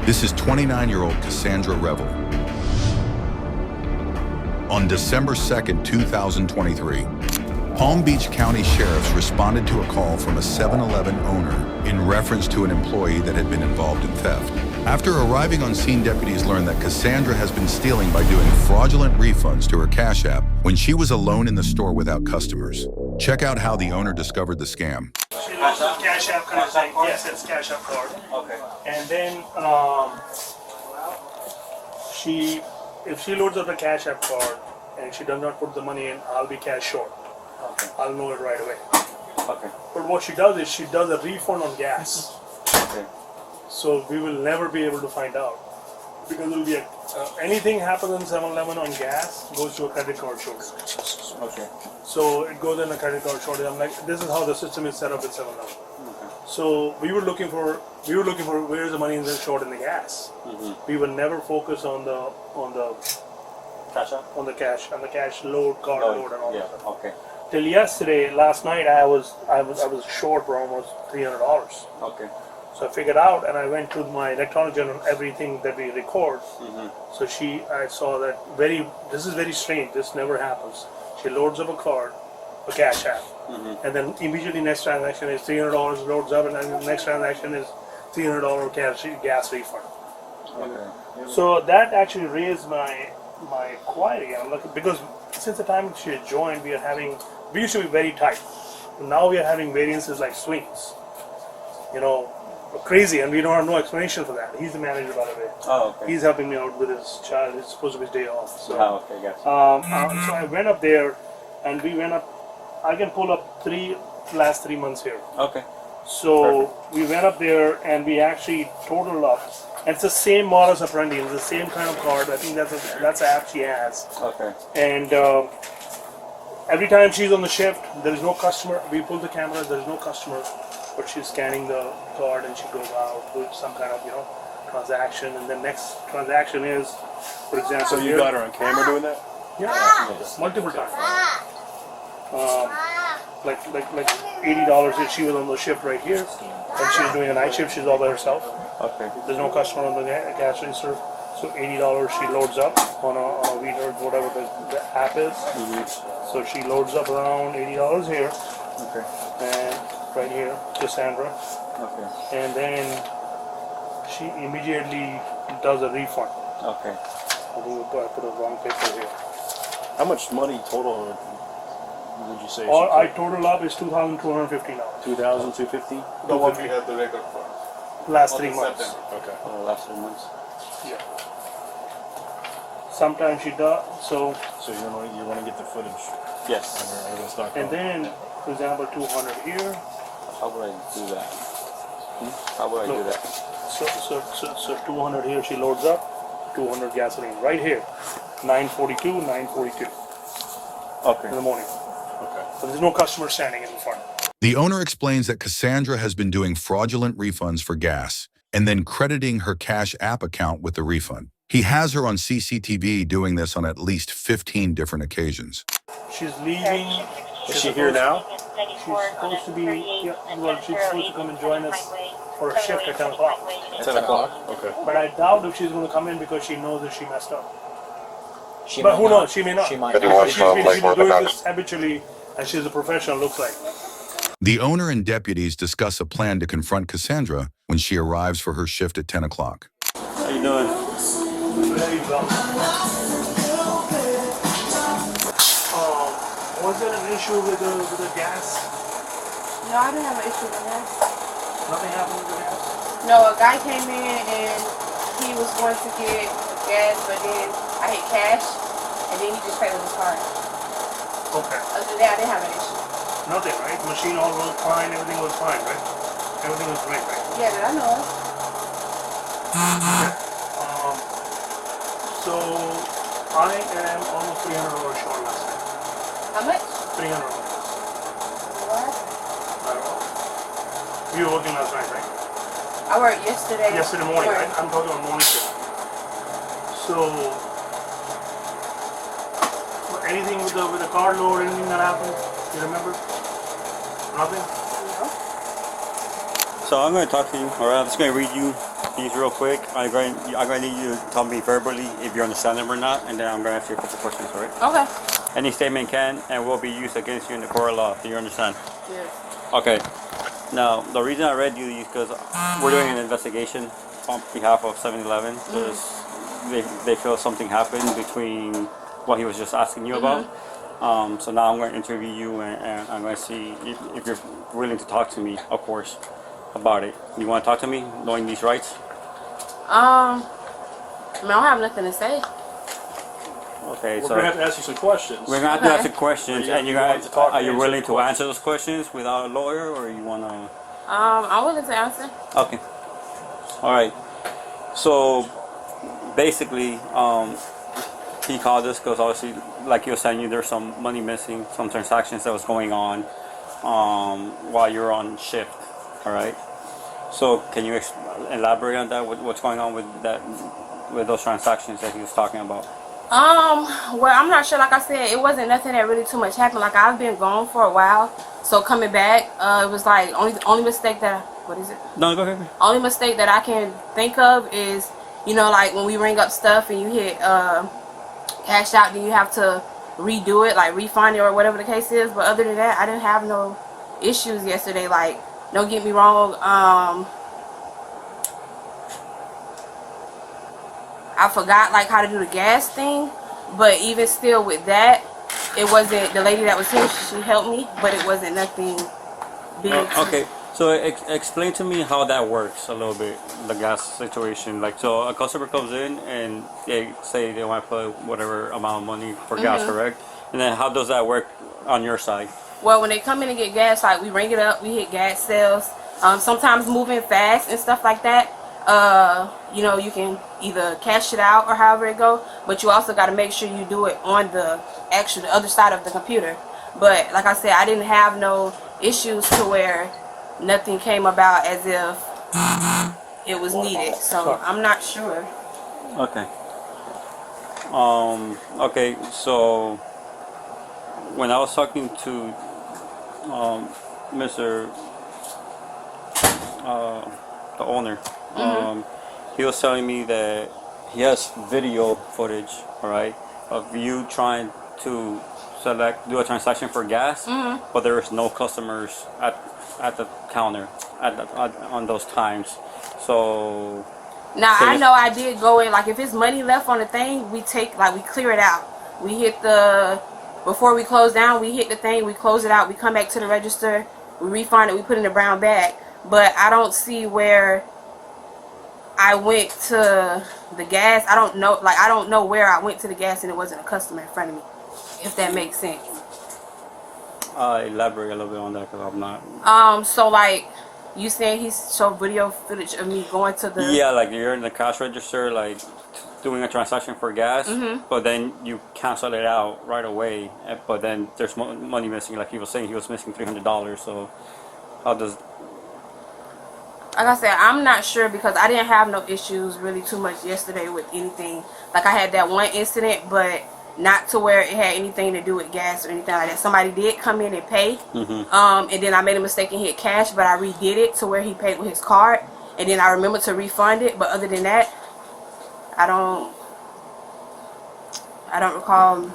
This is 29-year-old Casandra Revil. On December 2nd, 2023, Palm Beach County sheriffs responded to a call from a 7-Eleven owner in reference to an employee that had been involved in theft. After arriving on scene, deputies learned that Cassandra has been stealing by doing fraudulent refunds to her Cash App when she was alone in the store without customers. Check out how the owner discovered the scam. She loads the Cash App kind of thing. Yes, it's Cash App card. Okay. And then if she loads up the Cash App card and she does not put the money in, I'll be cash short. Okay. I'll know it right away. Okay. But what she does is she does a refund on gas. Okay. So we will never be able to find out. Because it will be anything happens in 7-Eleven on gas goes to a credit card shortage. Okay. So it goes in a credit card shortage. I'm like, this is how the system is set up at 7-Eleven. Okay. So we were looking for where's the money in the short in the gas. Mm-hmm. We would never focus on the Cash App? on the cash load, card load, and all that stuff. Okay. Till last night, I was short for almost $300. Okay. So I figured out, and I went to my electronic journal, everything that we record. So I saw that this is very strange. This never happens. She loads up a card, a Cash App, and then immediately next transaction is $300 loads up, and then the next transaction is $300 gas refund. Okay. So that actually raised my query. I'm looking, because since the time she had joined, we used to be very tight. Now we are having variances like swings. Crazy, and we don't have no explanation for that. He's the manager, by the way. Oh, okay. He's helping me out with his child. It's supposed to be his day off. So, okay, gotcha. So I went up there, and we went up. I can pull up last 3 months here. Okay. So we went up there, and we actually totaled up. And it's the same modus operandi. It's the same kind of card. I think that's the app she has. Okay. And every time she's on the shift, there is no customer. We pull the camera. There is no customer. But she's scanning the card and she goes out, do some kind of transaction, and the next transaction is, for example. So you got her on camera doing that? Yeah, multiple times. Like $80 if she was on the shift right here, and she's doing a night shift. She's all by herself. Okay. There's no customer on the cash register, so $80 she loads up on a reader, whatever the app is. So she loads up around $80 here. Okay. And right here, Cassandra. Okay. And then she immediately does a refund. Okay. I think I put a wrong picture here. How much money total would you say? All I total up is $2,215. 2,250? The one we had the record for. Last 3 months. September. Okay. Last 3 months. Yeah. Sometimes she does. So you want to get the footage. Yes. and then, for example, 200 here. How would I do that? How would I do that? So 200 here she loads up. 200 gasoline right here. 942. Okay. In the morning. Okay. So there's no customer standing in the front. The owner explains that Cassandra has been doing fraudulent refunds for gas and then crediting her Cash App account with the refund. He has her on CCTV doing this on at least 15 different occasions. She's leaving. Is she here now? She's supposed to be, she's supposed to come and join us for a shift at 10 o'clock. 10 o'clock? Okay. But I doubt if she's going to come in because she knows that she messed up. She But might who not. knows? She may not. She might Because not. she's been doing this habitually, and she's a professional, looks like. The owner and deputies discuss a plan to confront Cassandra when she arrives for her shift at 10 o'clock. How you doing? Very well. Was there an issue with the gas? No, I didn't have an issue with that. Nothing happened with the gas? No, a guy came in and he was going to get gas, but then I hit cash, and then he just paid with his card. Okay. Other than that, I didn't have an issue. Nothing, right? Machine all was fine, everything was fine, right? Everything was great, right? Yeah, that I know of. So I am almost $300 short last night. How much? $300. What? I don't know. You were working last night, right? I worked yesterday. Yesterday morning, right? I'm talking about morning shift. So, anything with the car load, anything that happened? You remember? Nothing? So I'm going to talk to you, or I'm just going to read you piece real quick. I'm going to need you to tell me verbally if you understand them or not, and then I'm going to ask you a couple questions, all right? Okay. Any statement can and will be used against you in the court of law. Do you understand? Yes. Okay. Now, the reason I read you these because we're doing an investigation on behalf of 7-Eleven because they feel something happened between what he was just asking you about. So now I'm going to interview you and I'm going to see if you're willing to talk to me, of course, about it. You want to talk to me, knowing these rights? I mean, I don't have nothing to say. Okay, We're so gonna have to ask you some questions. we're going to have to Okay. ask you questions, You- and you you want guys, to talk are and you answer willing the to answer those questions without a lawyer, or you want to? I'm willing to answer. Okay. All right. So basically, he called us because obviously, like you were saying, there's some money missing, some transactions that was going on while you're on shift. All right. So can you elaborate on that? What's going on with that, with those transactions that he was talking about? Well, I'm not sure. Like I said, it wasn't nothing that really too much happened. Like I've been gone for a while, so coming back, it was like only mistake that what is it? No, go ahead. Only mistake that I can think of is, you know, like when we ring up stuff and you hit cash out, then you have to redo it, like refund it or whatever the case is. But other than that, I didn't have no issues yesterday. Like, don't get me wrong. I forgot like how to do the gas thing, but even still with that, it wasn't the lady that was here. She helped me, but it wasn't nothing big. Okay. So explain to me how that works a little bit, the gas situation. Like, so a customer comes in and they say they want to put whatever amount of money for gas, correct? And then how does that work on your side? Well, when they come in and get gas, like we ring it up, we hit gas sales. Sometimes moving fast and stuff like that. You know, you can either cash it out or however it go, but you also got to make sure you do it on the other side of the computer. But like I said, I didn't have no issues to where nothing came about as if it was needed. So I'm not sure. Okay. Okay. So when I was talking to Mr. The owner, he was telling me that he has video footage, all right, of you trying to do a transaction for gas, but there is no customers at the counter on those times. So Now so I you- know I did go in, like if it's money left on the thing, we clear it out. We hit before we close down, we hit the thing, we close it out, we come back to the register, we refund it, we put it in a brown bag. But I don't see where I went to the gas. I don't know where I went to the gas and it wasn't a customer in front of me, if that makes sense. elaborate a little bit on that because I'm not. So like you saying he showed video footage of me going to the Yeah, like you're in the cash register, like doing a transaction for gas, but then you cancel it out right away. But then there's money missing. Like he was saying, he was missing $300. So how does? Like I said, I'm not sure because I didn't have no issues really too much yesterday with anything. Like I had that one incident, but not to where it had anything to do with gas or anything like that. Somebody did come in and pay, and then I made a mistake and hit cash, but I redid it to where he paid with his card, and then I remembered to refund it. But other than that, I don't recall,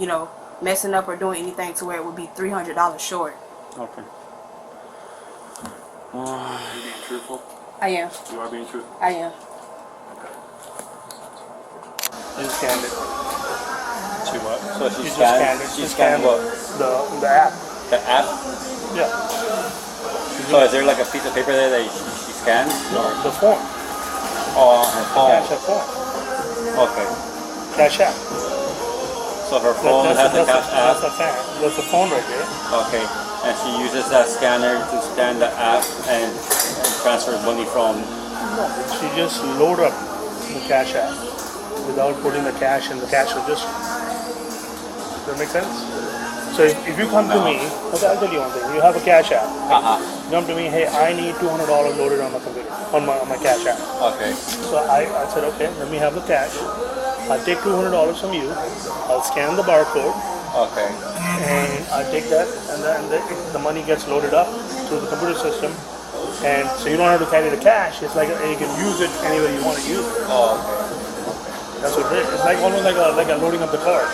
you know, messing up or doing anything to where it would be $300 short. Okay. You being truthful? I am. You are being truthful. I am. You scanned it. To what? So she You just scanned it. She Just scanned what? The app. The app. Yeah. So is there like a piece of paper there that she scans? The phone. Oh, her phone. Cash app phone. Okay. Cash app. So her phone has a cash app. That's the phone right there. Okay. And she uses that scanner to scan the app and transfer money from. No, she just load up the cash app without putting the cash in the cash register. Does that make sense? So if you come to me, okay, I'll tell you one thing. You have a cash app. You come to me, hey, I need $200 loaded on my computer, on my cash app. Okay. So I said, okay, let me have the cash. I'll take $200 from you. I'll scan the barcode. Okay. And I take that, and then the money gets loaded up to the computer system. And so you don't have to carry the cash. It's like you can use it anywhere you want to use it. Oh, okay. That's what it is. It's like almost like a loading of the car.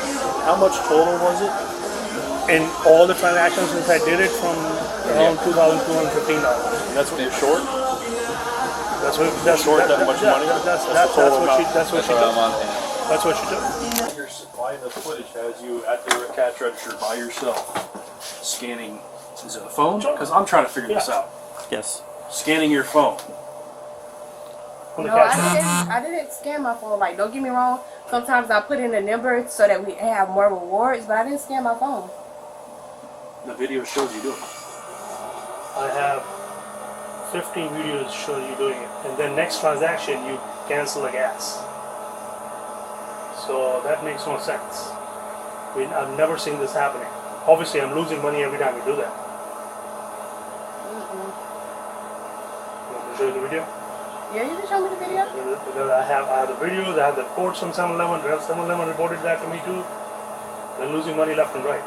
How much total was it? In all the transactions since I did it from around $2,215. And that's what you're short? That's Short that much money? That's the total what she amount. that's what she I'm does. on hand. That's what she does. You're supplying the footage as you at the cash register by yourself, scanning. Is it a phone? Because I'm trying to figure this out. Yes. Scanning your phone. On the No, cash app. I didn't scan my phone. Like, don't get me wrong. Sometimes I put in a number so that we have more rewards, but I didn't scan my phone. The video shows you do it. I have 15 videos showing you doing it, and then next transaction you cancel the gas. So that makes no sense. I've never seen this happening. Obviously, I'm losing money every time you do that. Want me to show you the video? Yeah, you can show me the video. Because I have the videos, I have the reports from 7-Eleven. 7-Eleven reported that to me too. They're losing money left and right.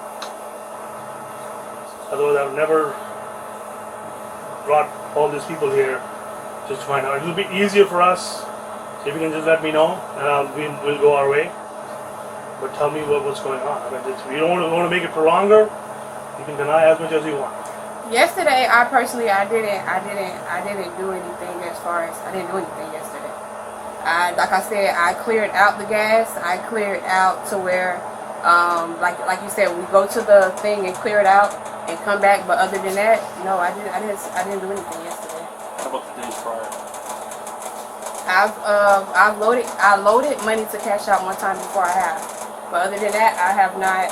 Otherwise, I've never brought all these people here just to find out. It'll be easier for us if you can just let me know, and we'll go our way. But tell me what's going on. I mean, if you don't want to make it for longer, you can deny as much as you want. Yesterday, I didn't do anything as far as I didn't do anything yesterday. Like I said, I cleared out the gas. I cleared out to where, like you said, we go to the thing and clear it out and come back. But other than that, no, I didn't do anything yesterday. How about the days prior? I loaded money to cash out one time before I have. But other than that, I have not.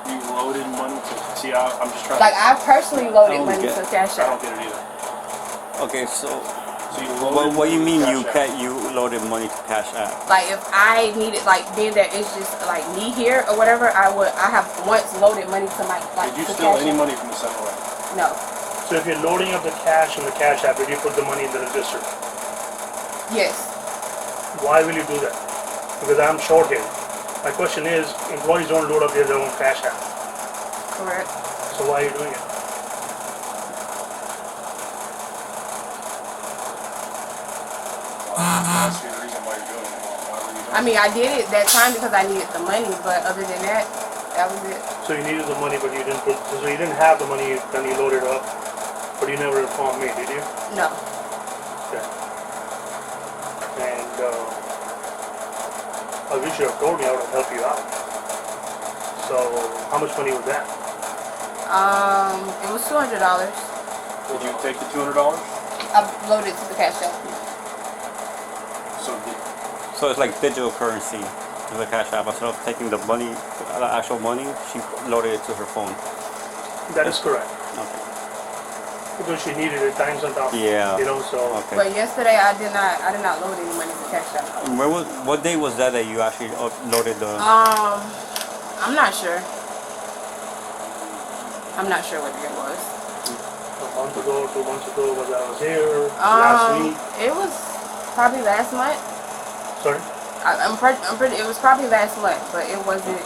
You loaded money to see. I'm just trying. Like, I personally loaded don't money get- to cash I don't out. get it either. Okay, so So you loaded what do you mean money you to cash out. you loaded money to cash out? Like, if I needed, like, being that it's just like me here or whatever, I have once loaded money to my Did you to steal cash any out. money from the 7-Eleven? No. So if you're loading up the cash in the cash app, did you put the money in the register? Yes. Why will you do that? Because I'm short here. My question is, employees don't load up their own cash app. Correct. So why are you doing it? That's the reason why you're doing it. Why were you doing I mean, I did it that time because I needed the money, but other than that, that was it. So you needed the money, but you didn't put. So you didn't have the money, then you loaded up, but you never informed me, did you? No. Okay. And I wish you have told me I would have helped you out. So how much money was that? It was $200. Did you take the $200? I loaded to the cash app. So it's like digital currency to the cash app. Instead of taking the money, the actual money, she loaded it to her phone. That is correct. Okay. Because she needed it times on top. Yeah. You know, so Okay. But yesterday, I did not load any money to cash app. What day was that you actually loaded the? I'm not sure. I'm not sure what day it was. a month ago, 2 months ago, was I was here last week. It was probably last month. Sorry, I'm pretty. It was probably last month, but it wasn't.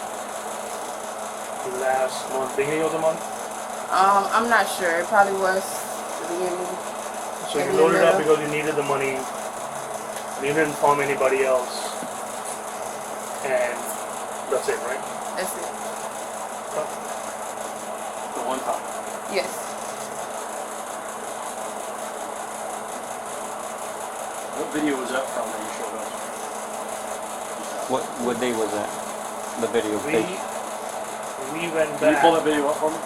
last month, beginning of the month. I'm not sure. It probably was the beginning. So you Maybe loaded in up the- because you needed the money. You didn't inform anybody else, and that's it, right? That's it. The one time. Yes. What video was that from that you showed us? What day was that? The video. We went Can you back. pull that video up for me?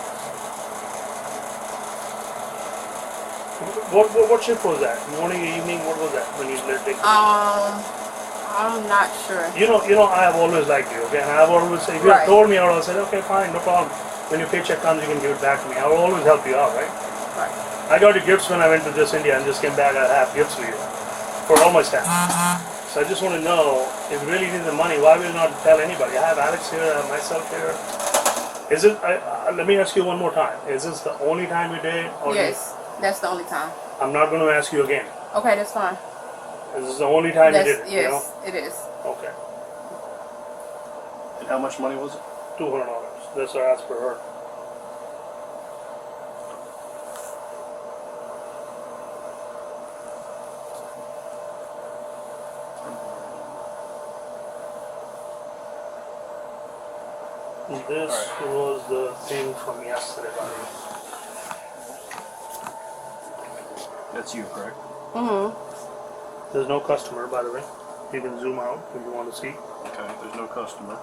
What shift was that? Morning, evening? What was that when you let it? I'm not sure. You know, I have always liked you, okay? And I've always said, if you Right. have told me, I would have said, okay, fine, no problem. When your paycheck comes, you can give it back to me. I will always help you out, right? Right. I got you gifts when I went to this India and just came back. I have gifts for you, for all my staff. So I just want to know, if you really need the money, why will you not tell anybody? I have Alex here, I have myself here. Is it? Let me ask you one more time. Is this the only time you did? Or Yes, that's the only time. I'm not going to ask you again. Okay, that's fine. This is the only time That's, you did it. yes, You know? it is. Okay. And how much money was it? $200. That's what I asked for her. This was the thing from yesterday, by the way. That's you, correct? There's no customer, by the way. You can zoom out if you want to see. Okay, there's no customer.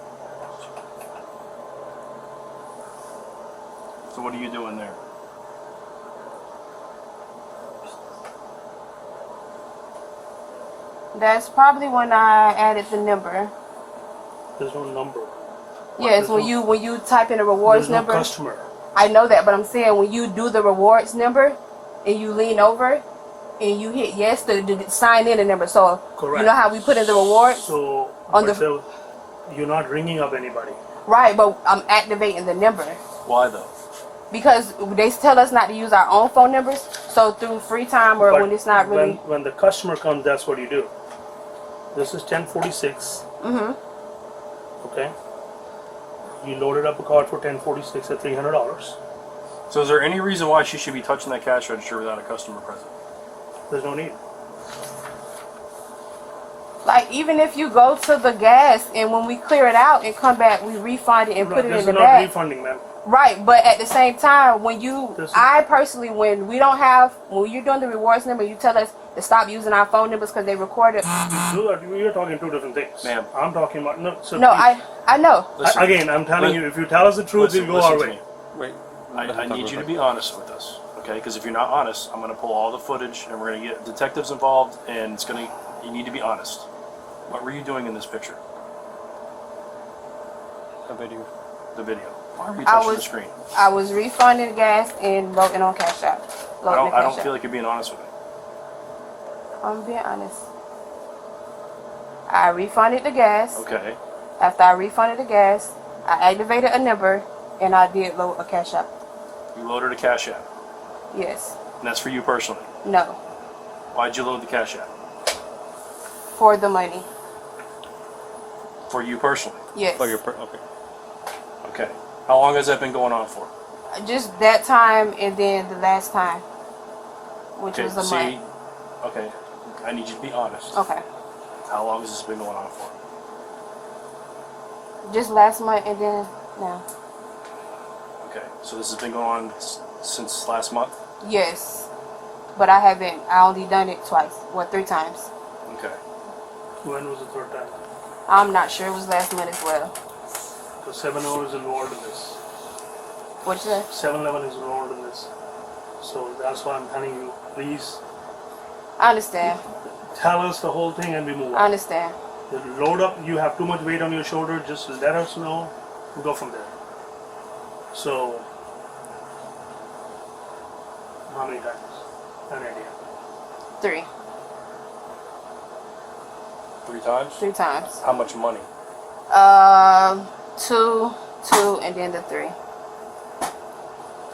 So what are you doing there? That's probably when I added the number. There's no number. Yes, There's when you type in a rewards There's no number. customer. I know that, but I'm saying when you do the rewards number and you lean over and you hit yes to sign in a number. So Correct. you know how we put in the rewards? So On but the- you're not ringing up anybody. Right, but I'm activating the number. Why though? Because they tell us not to use our own phone numbers. So through free time or But when it's not really. when the customer comes, that's what you do. This is 1046. Okay. You loaded up a card for 1046 at $300. So is there any reason why she should be touching that cash register without a customer present? There's no need. Like even if you go to the gas and when we clear it out and come back, we refund it and put it This in is the not bag. refunding, man. Right, but at the same time, when you, This is- I personally, when you're doing the rewards number, you tell us to stop using our phone numbers because they record it. You're talking two different things. Ma'am. I'm talking about no. So No, I know. Listen, again, I'm telling you, if you tell us the truth, listen, we'll go our listen to way. me. Wait. I need you to be honest with us, okay? Because if you're not honest, I'm going to pull all the footage and we're going to get detectives involved, and you need to be honest. What were you doing in this picture? A video. The video. Why were you I touching the was screen? I was refunding gas and loading on Cash App. I don't feel like you're being honest with me. I'm being honest. I refunded the gas. Okay. After I refunded the gas, I activated a number and I did load a Cash App. You loaded a Cash App, Yes. and that's for you personally. No. Why'd you load the Cash App? For the money. For you personally. Yes. For your okay. Okay. How long has that been going on for? Just that time and then the last time, which Okay. was a See. month. Okay. I need you to be honest. Okay. How long has this been going on for? Just last month and then now. Okay. So this has been going on since last month. Yes. But I only done it twice. Well, 3 times. Okay. When was the third time? I'm not sure. It was last month as well. So 7-0 is involved in this. What'd you say? 7-Eleven is involved in this. So that's why I'm telling you, please I understand. tell us the whole thing and we move I on. understand. Load up, you have too much weight on your shoulder, just let us know, we'll go from there. So, how many times? An idea. 3. 3 times? 3 times. How much money? 2, and then the 3.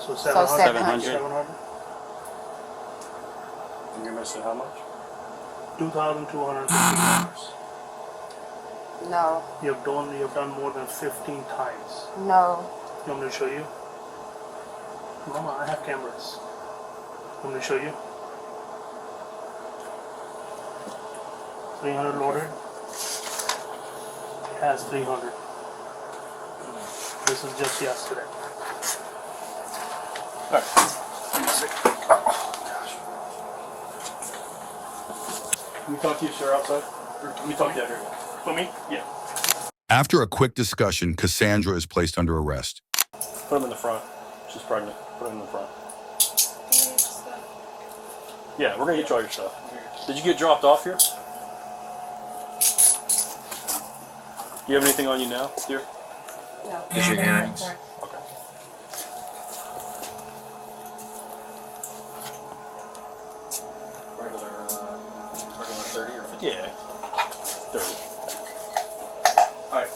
So 700. 700? And you're missing how much? $2,250. No. You've done more than 15 times. No. You want me to show you? Mama, I have cameras. You want me to show you? 300 loaded. It has 300. This is just yesterday. Alright. Can we talk to you, sir, outside? Or can we talk to you out here? For me? Yeah. After a quick discussion, Cassandra is placed under arrest. Put him in the front. She's pregnant. Put him in the front. Yeah, we're gonna get you all your stuff. Did you get dropped off here? You have anything on you now, dear? No. Just your earrings. Okay. Regular 30 or 50? Yeah. 30. Alright.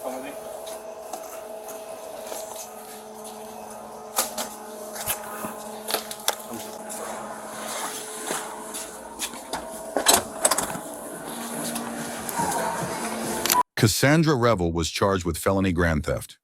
Come with me. Casandra Revil was charged with felony grand theft.